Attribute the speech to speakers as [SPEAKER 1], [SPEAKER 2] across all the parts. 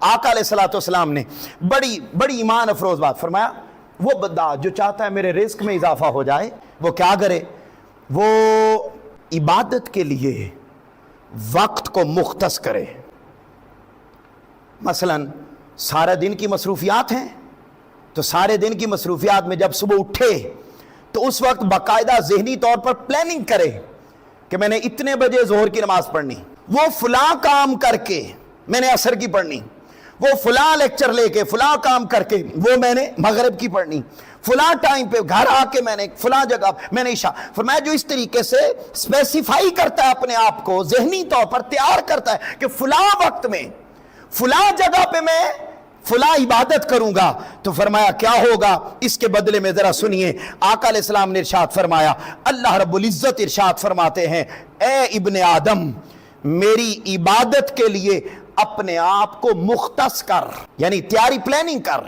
[SPEAKER 1] آقا علیہ الصلوۃ والسلام نے بڑی بڑی ایمان افروز بات فرمایا، وہ بندہ جو چاہتا ہے میرے رزق میں اضافہ ہو جائے وہ کیا کرے؟ وہ عبادت کے لیے وقت کو مختص کرے۔ مثلا سارا دن کی مصروفیات ہیں، تو سارے دن کی مصروفیات میں جب صبح اٹھے تو اس وقت باقاعدہ ذہنی طور پر پلاننگ کرے کہ میں نے اتنے بجے ظہر کی نماز پڑھنی، وہ فلاں کام کر کے میں نے عصر کی پڑھنی، وہ فلاں لیکچر لے کے فلاں کام کر کے وہ میں نے مغرب کی پڑھنی، فلاں ٹائم پہ گھر آ کے میں نے فلاں جگہ میں نے عشاء۔ فرمایا جو اس طریقے سے اسپیسیفائی کرتا ہے اپنے آپ کو، ذہنی طور پر تیار کرتا ہے کہ فلاں وقت میں فلاں جگہ پہ میں فلاں عبادت کروں گا، تو فرمایا کیا ہوگا اس کے بدلے میں؟ ذرا سنیے، آقا علیہ السلام نے ارشاد فرمایا، اللہ رب العزت ارشاد فرماتے ہیں، اے ابن آدم میری عبادت کے لیے اپنے آپ کو مختص کر، یعنی تیاری پلاننگ کر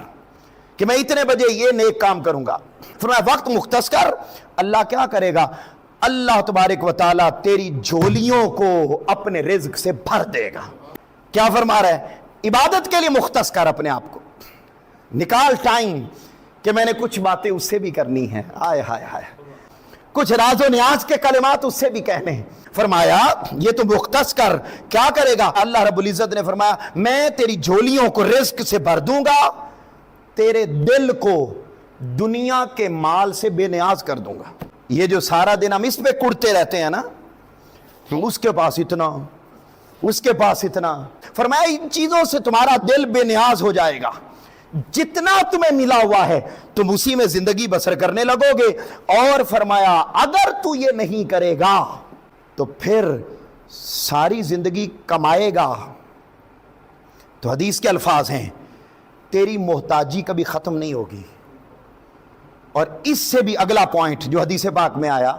[SPEAKER 1] کہ میں اتنے بجے یہ نیک کام کروں گا۔ فرمایا وقت مختص کر، اللہ کیا کرے گا؟ اللہ تبارک و تعالیٰ تیری جھولیوں کو اپنے رزق سے بھر دے گا۔ کیا فرما رہا ہے؟ عبادت کے لیے مختص کر اپنے آپ کو، نکال ٹائم کہ میں نے کچھ باتیں اس سے بھی کرنی ہیں، آئے ہائے ہائے، کچھ راز و نیاز کے کلمات اس سے بھی کہنے ہیں۔ فرمایا یہ تو مختص کر، کیا کرے گا؟ اللہ رب العزت نے فرمایا میں تیری جھولیوں کو رزق سے بھر دوں گا، تیرے دل کو دنیا کے مال سے بے نیاز کر دوں گا۔ یہ جو سارا دن ہم اس پہ کڑتے رہتے ہیں نا، اس کے پاس اتنا، اس کے پاس اتنا، فرمایا ان چیزوں سے تمہارا دل بے نیاز ہو جائے گا، جتنا تمہیں ملا ہوا ہے تم اسی میں زندگی بسر کرنے لگو گے۔ اور فرمایا اگر تو یہ نہیں کرے گا تو پھر ساری زندگی کمائے گا تو حدیث کے الفاظ ہیں تیری محتاجی کبھی ختم نہیں ہوگی۔ اور اس سے بھی اگلا پوائنٹ جو حدیث پاک میں آیا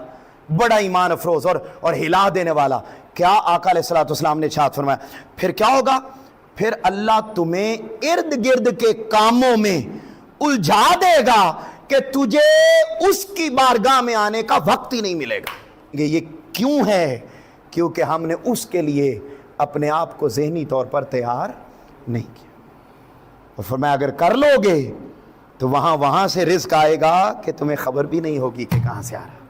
[SPEAKER 1] بڑا ایمان افروز اور ہلا دینے والا، کیا آقا علیہ الصلوۃ والسلام نے ارشاد فرمایا پھر کیا ہوگا؟ پھر اللہ تمہیں ارد گرد کے کاموں میں الجھا دے گا کہ تجھے اس کی بارگاہ میں آنے کا وقت ہی نہیں ملے گا۔ یہ کیوں ہے؟ کیونکہ ہم نے اس کے لیے اپنے آپ کو ذہنی طور پر تیار نہیں کیا۔ اور فرمایا اگر کر لو گے تو وہاں سے رزق آئے گا کہ تمہیں خبر بھی نہیں ہوگی کہ کہاں سے آ رہا۔